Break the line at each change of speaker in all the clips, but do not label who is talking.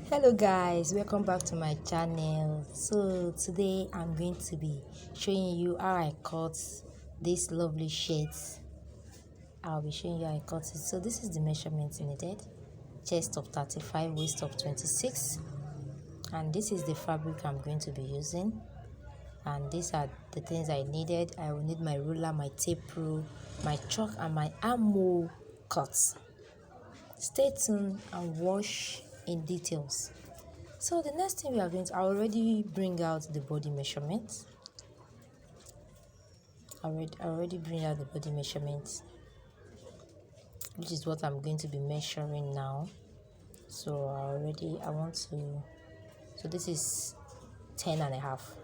Hello guys, welcome back to my channel. So today I'm going to be showing you how I cut these lovely shades. I'll be showing you how I cut it. So this is the measurement needed: chest of 35, waist of 26, and this is the fabric I'm going to be using. And these are the things I needed. I will need my ruler, my tape rule, my chalk, and my armhole cuts. Stay tuned and watch in details. So the next thing we are going to, I already bring out the body measurement. I already bring out the body measurement, which is what I'm going to be measuring now. So I want to, so this is 10 and a half.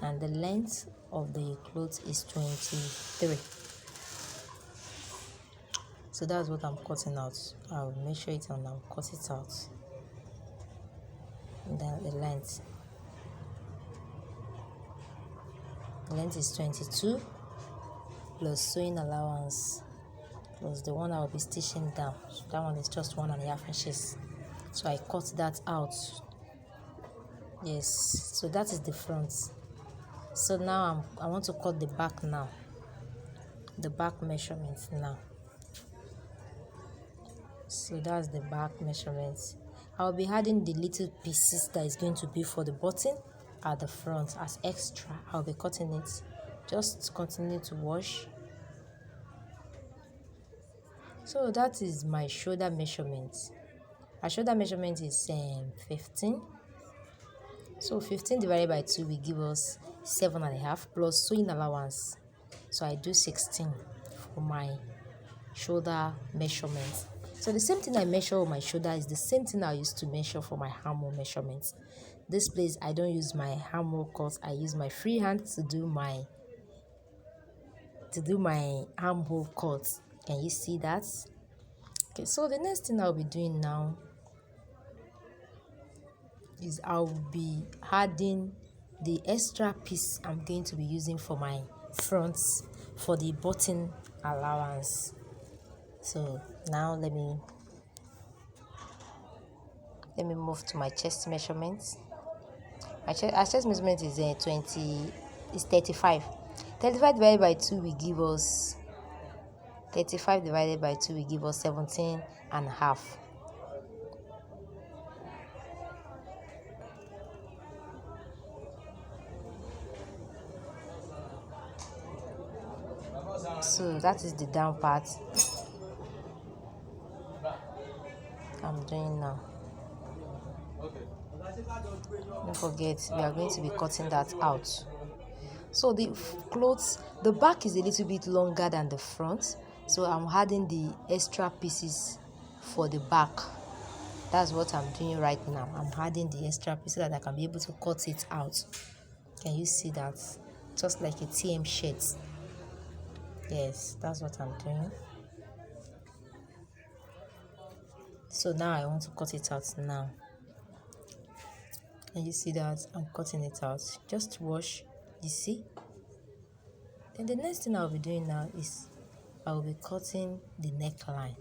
And the length of the clothes is 23. So that's what I'm cutting out. I'll measure it and I'll cut it out. And then the length. The length is 22 plus sewing allowance plus the one I'll be stitching down. So that one is just 1.5 inches. So I cut that out. Yes, so that is the front. So now I want to cut the back now. The back measurement now. So that's the back measurement. I'll be adding the little pieces that is going to be for the button at the front as extra. I'll be cutting it. Just continue to wash. So that is my shoulder measurement. Our shoulder measurement is 15. So 15 divided by 2 will give us 7.5 plus sewing allowance. So I do 16 for my shoulder measurement. So the same thing I measure on my shoulder is the same thing I used to measure for my armhole measurements. This place I don't use my armhole cut. I use my free hand to do my armhole cut. Can you see that? Okay, so the next thing I'll be doing now is I'll be adding the extra piece I'm going to be using for my fronts for the button allowance. So now let me move to my chest measurements. My chest measurement is 35. 35 divided by 2 will give us 35 divided by 2 will give us 17 and a half. So that is the down part I'm doing now. Don't forget, we are going to be cutting that out. So the clothes, the back is a little bit longer than the front, so I'm adding the extra pieces for the back. That's what I'm doing right now. I'm adding the extra pieces so that I can be able to cut it out. Can you see that? Just like a TM shirt. Yes, that's what I'm doing. So now I want to cut it out now. Can you see that? I'm cutting it out. Just wash, you see? Then the next thing I'll be doing now is I'll be cutting the neckline.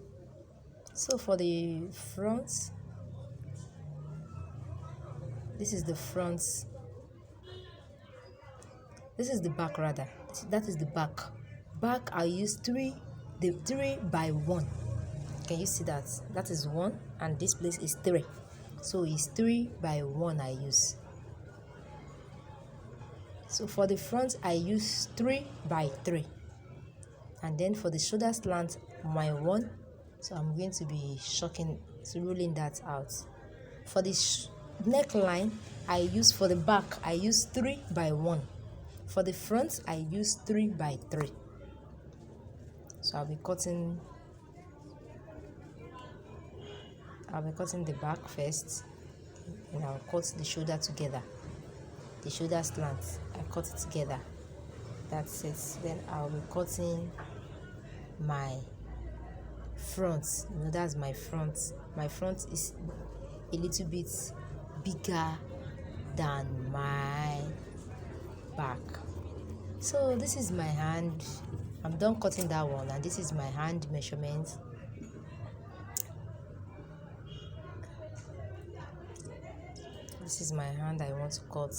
So for the front, this is the front. This is the back rather. That is the back. Back I use 3 by 1. Can you see that? That is 1 and this place is 3. So it's 3 by 1 I use. So for the front I use 3 by 3. And then for the shoulder slant, my 1. So I'm going to be rolling that out. For the neckline, for the back, I use 3 by 1. For the front, I use 3 by 3. So I'll be cutting the back first, and I'll cut the shoulder together. The shoulder slant, I cut it together. That's it. Then I'll be cutting my front. That's my front. My front is a little bit bigger than my back. So this is my hand. I'm done cutting that one, and this is my hand measurement. this is my hand I want to cut.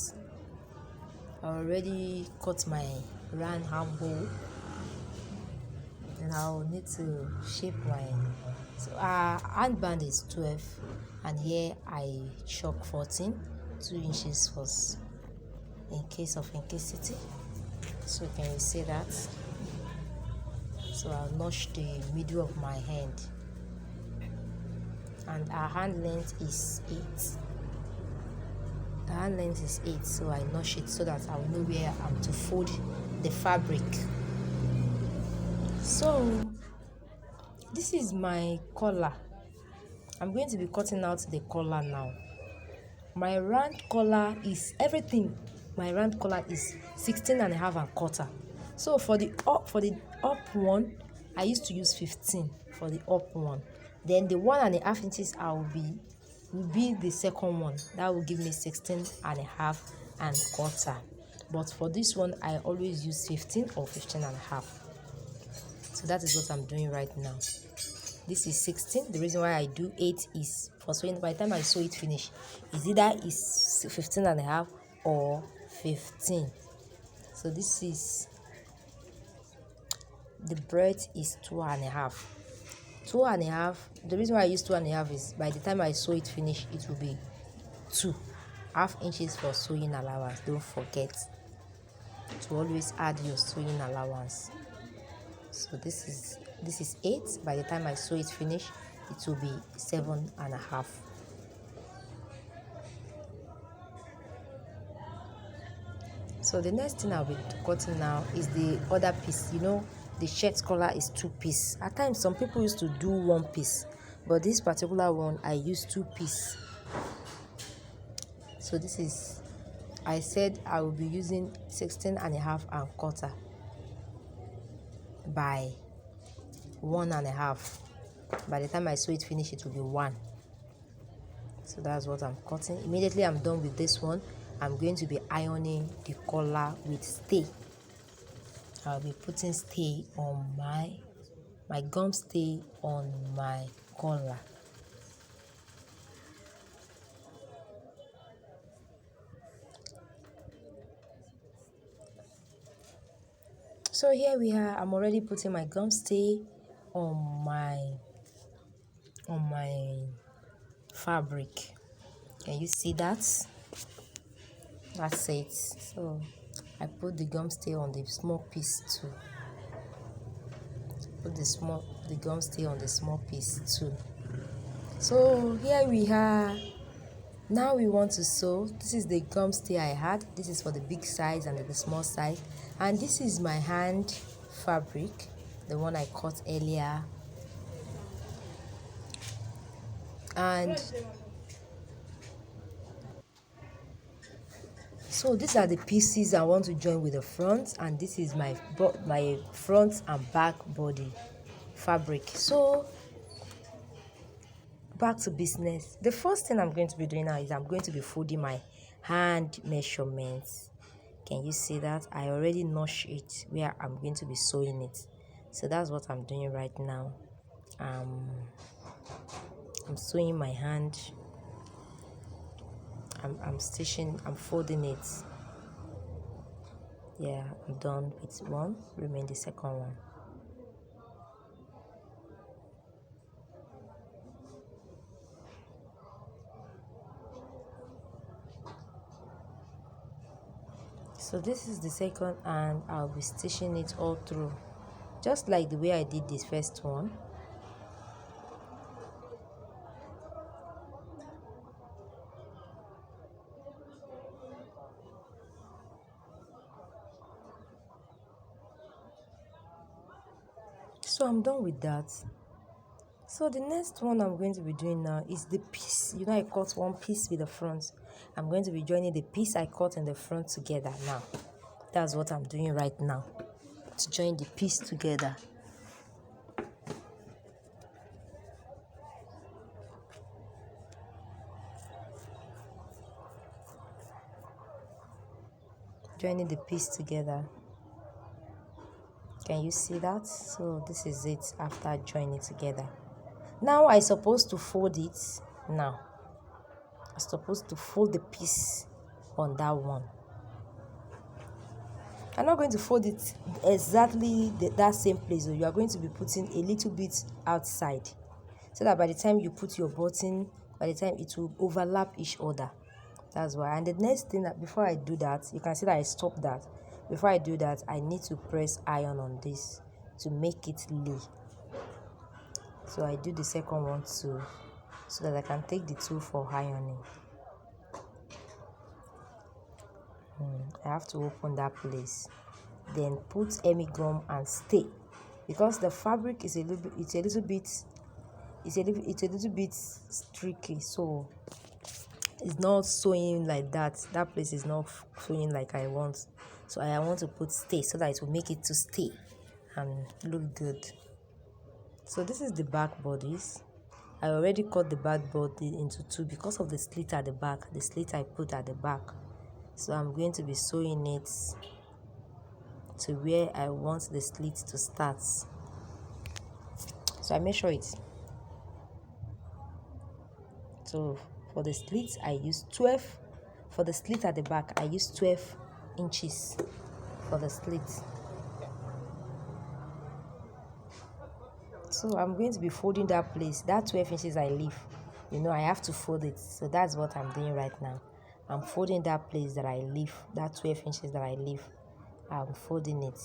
I already cut my round half bowl, and I'll need to shape my, so our handband is 12, and here I chalk 14, 2 inches was in case of incasity. So can you see that? So I'll notch the middle of my hand, and our hand length is 8. The hand length is 8, so I notch it so that I will know where I'm to fold the fabric. So this is my collar. I'm going to be cutting out the collar now. My round collar is everything. My round collar is 16.5 1/4. So for the up one, I used to use 15 for the up one. Then the 1.5 inches will be the second one. That will give me 16.5 1/4. But for this one, I always use 15 or 15.5. So that is what I'm doing right now. This is 16. The reason why I do 8 is for sewing. By the time I sew it finish, is either is 15.5 or 15. So this is the breadth is 2.5. 2.5. The reason why I use 2.5 is by the time I sew it finish, it will be 2.5 inches for sewing allowance. Don't forget to always add your sewing allowance. So this is 8. By the time I sew it finish, it will be 7.5. So the next thing I'll be cutting now is the other piece. You know, the shirt collar is 2 piece. At times some people used to do 1 piece, but this particular one I use 2 piece. So this is, I said I will be using 16.5 1/4 by 1.5. By the time I sew it finish, it will be 1. So that's what I'm cutting. Immediately I'm done with this one, I'm going to be ironing the collar with stay. I'll be putting stay on my gum stay on my collar. So here we are. I'm already putting my gum stay on my fabric. Can you see that? That's it. So I put the gum stay on the small piece too. Put the gum stay on the small piece too. So here we are. Now we want to sew. This is the gum stay I had. This is for the big size and the small size. And this is my hand fabric, the one I cut earlier. And so these are the pieces I want to join with the front, and this is my front and back body fabric. So back to business. The first thing I'm going to be doing now is I'm going to be folding my hand measurements. Can you see that? I already notched it where I'm going to be sewing it. So that's what I'm doing right now. I'm sewing my hand. I'm stitching, I'm folding it. Yeah, I'm done with one, remain the second one. So this is the second, and I'll be stitching it all through, just like the way I did this first one. So I'm done with that. So the next one I'm going to be doing now is the piece. You know, I cut one piece with the front. I'm going to be joining the piece I cut in the front together now. That's what I'm doing right now, to join the piece together. Joining the piece together. Can you see that? So this is it after joining it together. Now I supposed to fold it now. I'm supposed to fold the piece on that one. I'm not going to fold it exactly that same place. You are going to be putting a little bit outside, so that by the time you put your button, by the time it will overlap each other. That's why. And the next thing, that before I do that, you can see that I stopped that. Before I do that, I need to press iron on this to make it lay. So I do the second one too, so that I can take the tool for ironing. I have to open that place, then put hemi gum and stay, because the fabric is a little bit tricky, so it's not sewing like that. That place is not sewing like I want, so I want to put stay so that it will make it to stay and look good. So this is the back bodies. I already cut the back body into two because of the slit at the back, the slit I put at the back. So I'm going to be sewing it to where I want the slit to start. So I measure it. So for the slit I use 12. For the slit at the back I use 12 inches for the slit. So I'm going to be folding that place. That 12 inches I leave, I have to fold it. So that's what I'm doing right now. I'm folding that place that I leave, that 12 inches that I leave. I'm folding it.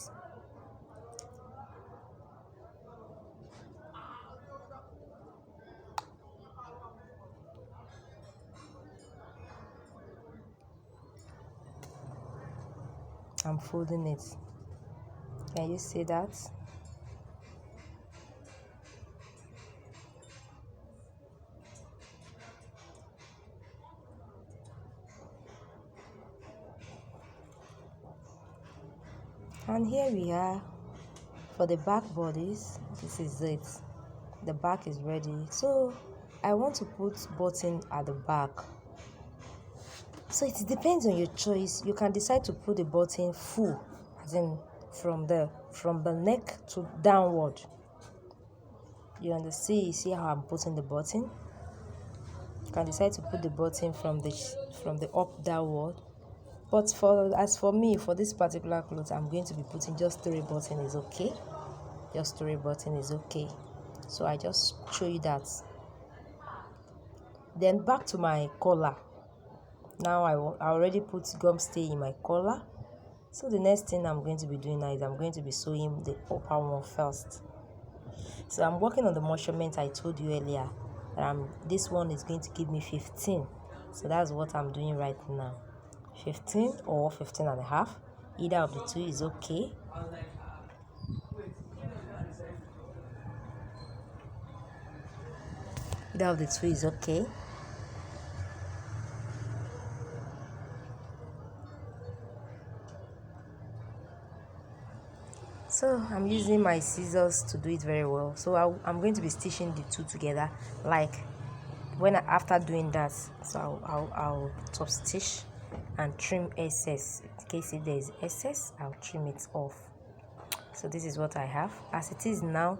I'm folding it. Can you see that? And here we are for the back bodies. This is it. The back is ready. So I want to put button at the back. So it depends on your choice. You can decide to put the button full, as in from the neck to downward. You understand? See how I'm putting the button? You can decide to put the button from the up downward. But as for me, for this particular cloth, I'm going to be putting just 3 buttons is okay. Just 3 buttons is okay. So I just show you that. Then back to my collar. Now I already put gum stay in my collar. So the next thing I'm going to be doing now is I'm going to be sewing the upper one first. So I'm working on the measurement I told you earlier. This one is going to give me 15. So that's what I'm doing right now. 15 or 15 and a half. Either of the two is okay. Either of the two is okay. So I'm using my scissors to do it very well. So I'm going to be stitching the two together, like after doing that. So I'll top stitch and trim excess. In case if there is excess, I'll trim it off. So this is what I have. As it is now,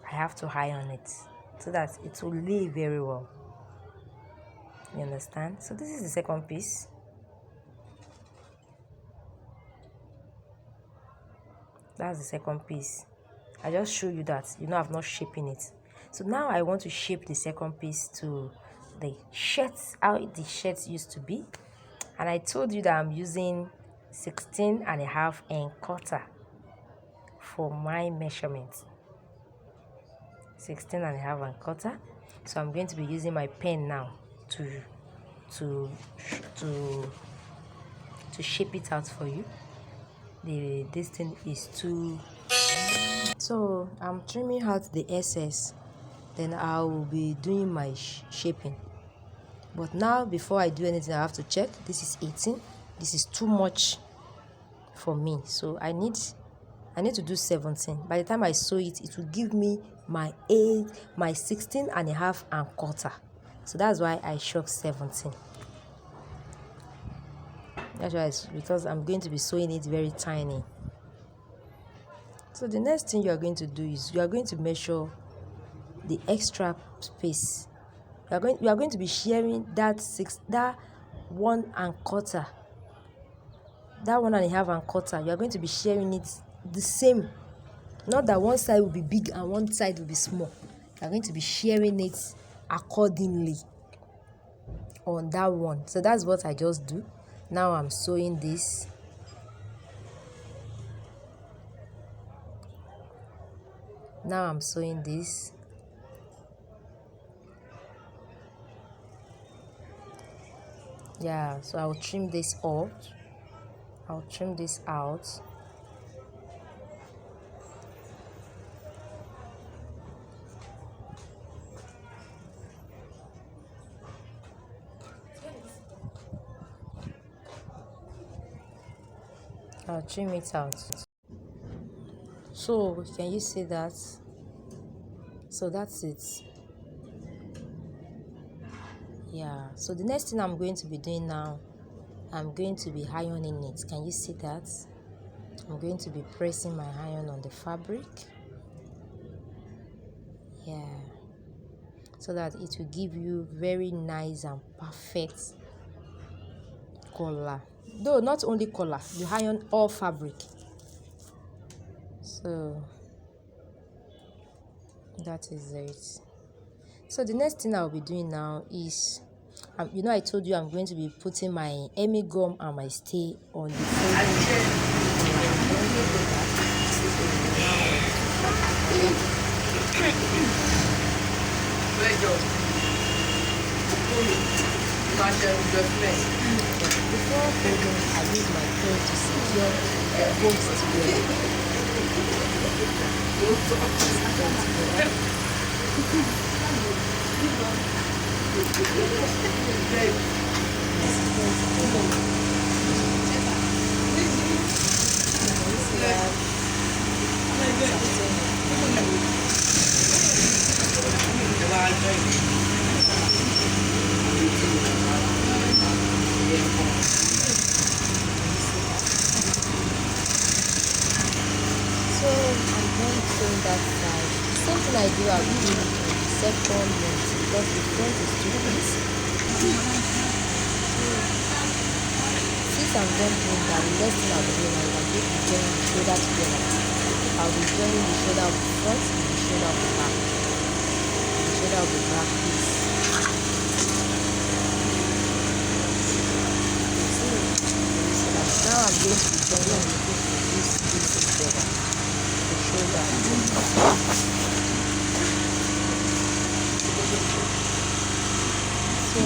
I have to iron it so that it will lay very well. You understand? So this is the second piece. That's the second piece. I just show you that I've not shaping it. So now I want to shape the second piece to the shirts, how the shirts used to be. And I told you that I'm using 16 and a half and quarter for my measurement. 16 and a half and quarter. So I'm going to be using my pen now to shape it out for you. This thing is too. So I'm trimming out the excess, then I will be doing my shaping. But now before I do anything, I have to check. This is 18. This is too much for me, so I need to do 17. By the time I sew it, it will give me my 16 and a half and quarter. So that's why I shop 17. That's why because I'm going to be sewing it very tiny. So the next thing you are going to do is you are going to measure the extra space we are going to be sharing that 1 1/4, that 1.5 1/4. You are going to be sharing it the same, not that one side will be big and one side will be small. You are going to be sharing it accordingly on that one. So that's what I just do. Now I'm sewing this. Yeah, so I'll trim this out. I'll trim this out. I'll trim it out. So can you see that? So that's it. Yeah, so the next thing I'm going to be doing now, I'm going to be ironing it. Can you see that? I'm going to be pressing my iron on the fabric. Yeah, so that it will give you very nice and perfect color. Though not only color, you iron all fabric. So that is it. So the next thing I'll be doing now is, you know, I told you I'm going to be putting my Emmy gum and my stay on the Before folding, I use my thread to secure both together. So I'm done sewing that side. The same thing I do, I'll be doing it on the second length because the front is too big. Since I'm done doing that, the next thing I'll be doing is I'm going to join the shoulder together. I'll be joining the shoulder of the front and the shoulder of the back. The shoulder of the back piece. Now I'm going to be joining this together. The shoulder. So,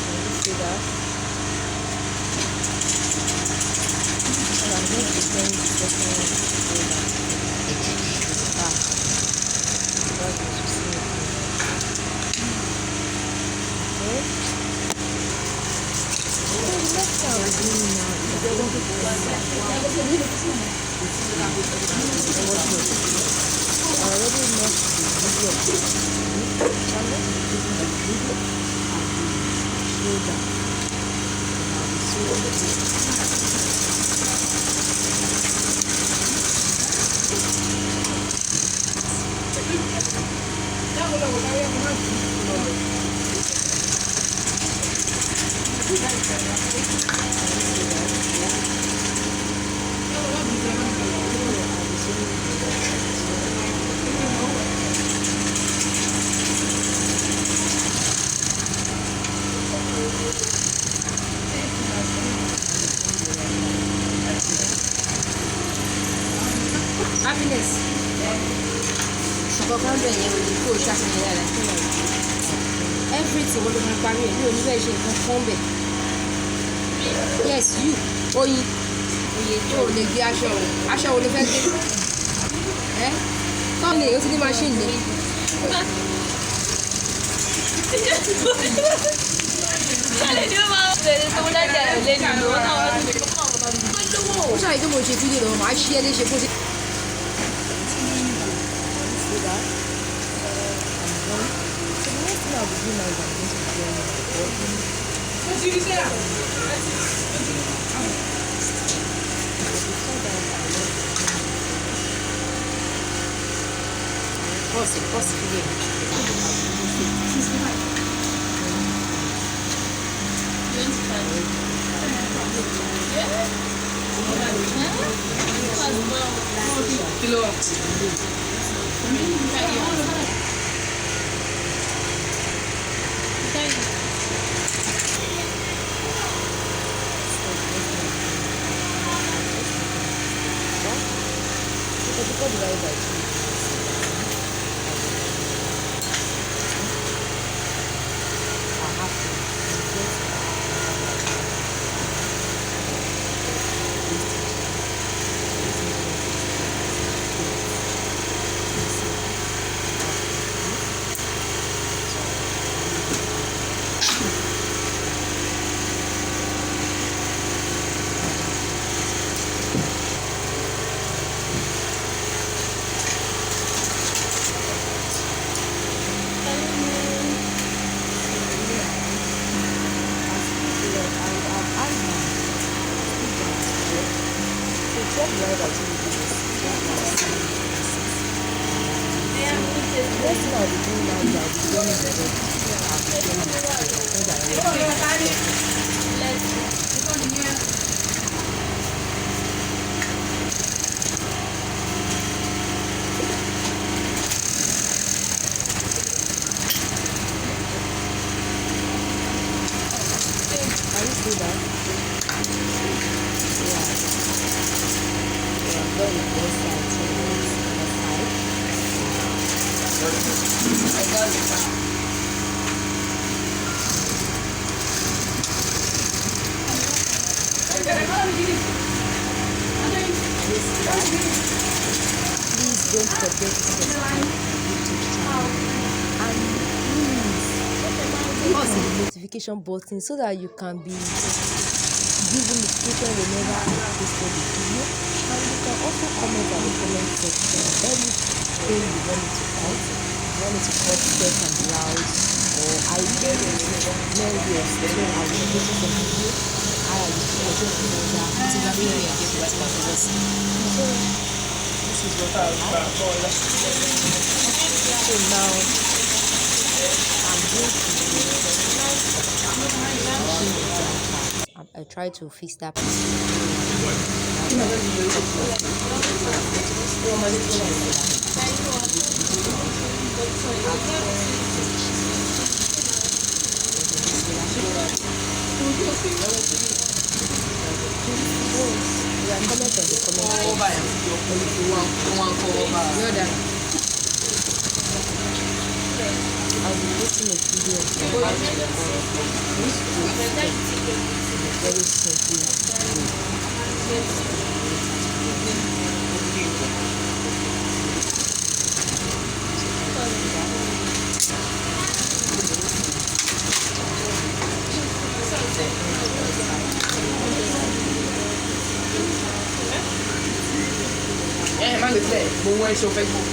can you see that? And I'm going to join the second shoulder to the back. That's what you see. Okay. So the next thing I'm doing now is I'm going to I already lost the video of the channel, using the video and the shoulder. I'll be sewing happiness. Ṣùgbọ́n kan bẹ̀rẹ̀ yẹn ò ní kó o ṣàfihàn rẹ̀. Everything wọ́n ló máa parí ẹ̀ ní oníbẹ̀ ṣe nǹkan kan bẹ̀. Yes, you, oyin tó o lè gbé aṣọ o. Aṣọ wo ló fẹ́ gbé? Tọ́ ni o ti ní machine ni. Ó ṣàlàyé pé mo ṣe fídíò lọ́wọ́, màá ṣí ẹ léṣe bó ṣe. Pause it, pause it Please don't forget to subscribe to my YouTube channel and please hit the notification button so that you can be given notification whenever I post a video. And you can also comment on the comment section anything you want me to cut. You want me to cut skirt and blouse, or I wear nail wear, so I will post some video. I will just so this is what I have. So now I'm going to I try to fix that. I'll be posting a video of very simple.
Le fait, bon ouais sur Facebook.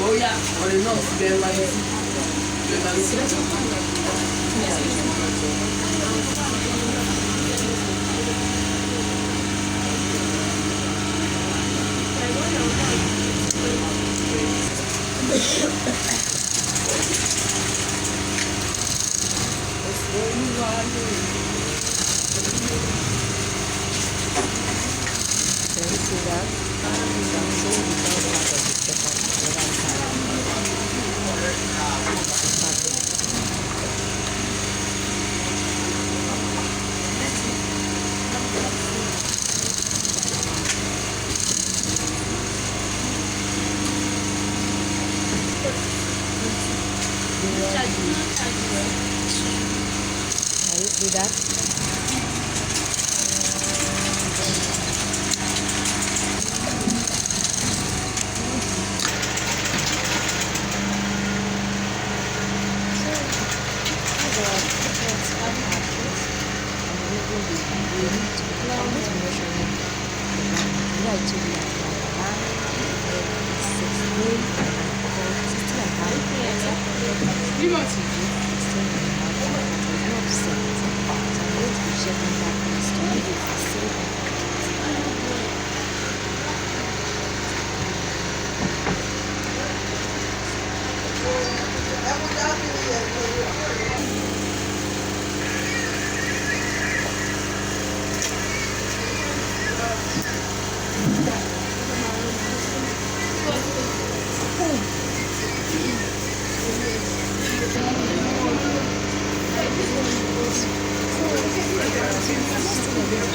Oh yeah, on est non, c'est bien mal.
Can you see that? Can you see that?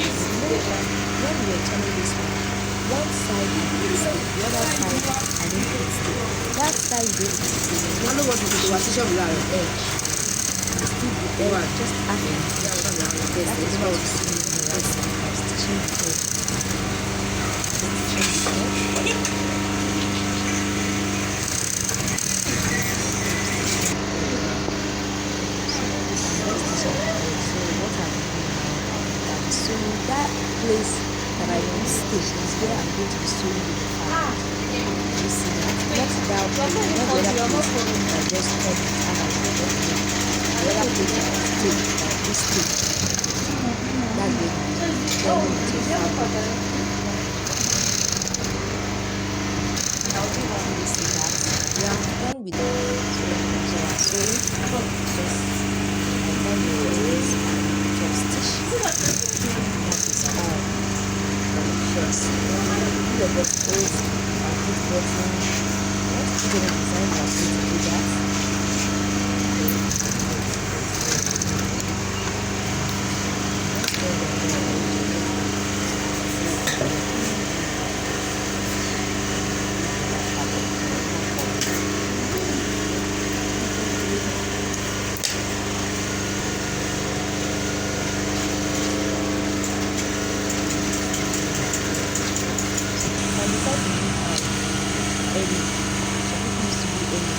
When we were turning this one side is stick, the other side I didn't put stick. That side you don't put stick.
I know what to do. What's the shop like?
Edge. You stick the edge just after the edge. That is what you see in the right side. I'm stitching the edge. Stitching the edge. So that place that I want to stitch is where I'm going to be sewing the fabric. You see that? Not that place, not the other place. I just cut it and I put it in. The other place I will stitch like this stitch. That's the turning to fabric. You see that? We are done with the sewing. And then we will this top stitch. That is all. First, the boxes, our put button. What is the design that we do that?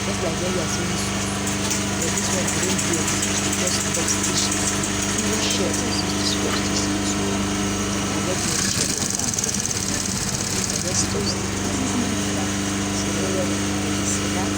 Just like when you are sewing suit, but this one you don't do it, just box stitch. Even shirt, just box stitch. I get my shirt like that. I just toast it. So see that?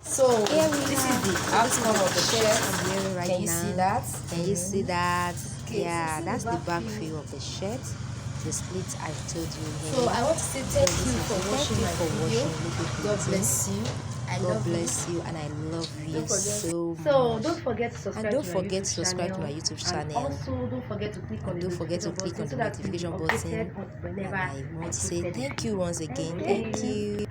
So
here we
this
are.
is the outcome of the shirt.
I'm wearing right
Can you
now.
see that?
Can you see that?
Okay,
Yeah,
so
that's the back view of the shirt. The split I told you here.
So I want to say thank you for watching my video. God bless you.
God bless you, and I love you so much.
So don't forget to subscribe.
And don't
to my
forget
YouTube
to subscribe to my
channel.
YouTube
And
channel.
also don't forget to click on
And
the
don't forget to
notification
click on the
button so that
notification
you'll be
button.
updated
And
whenever
I want to say
post
thank you once again.
anything.
Thank you.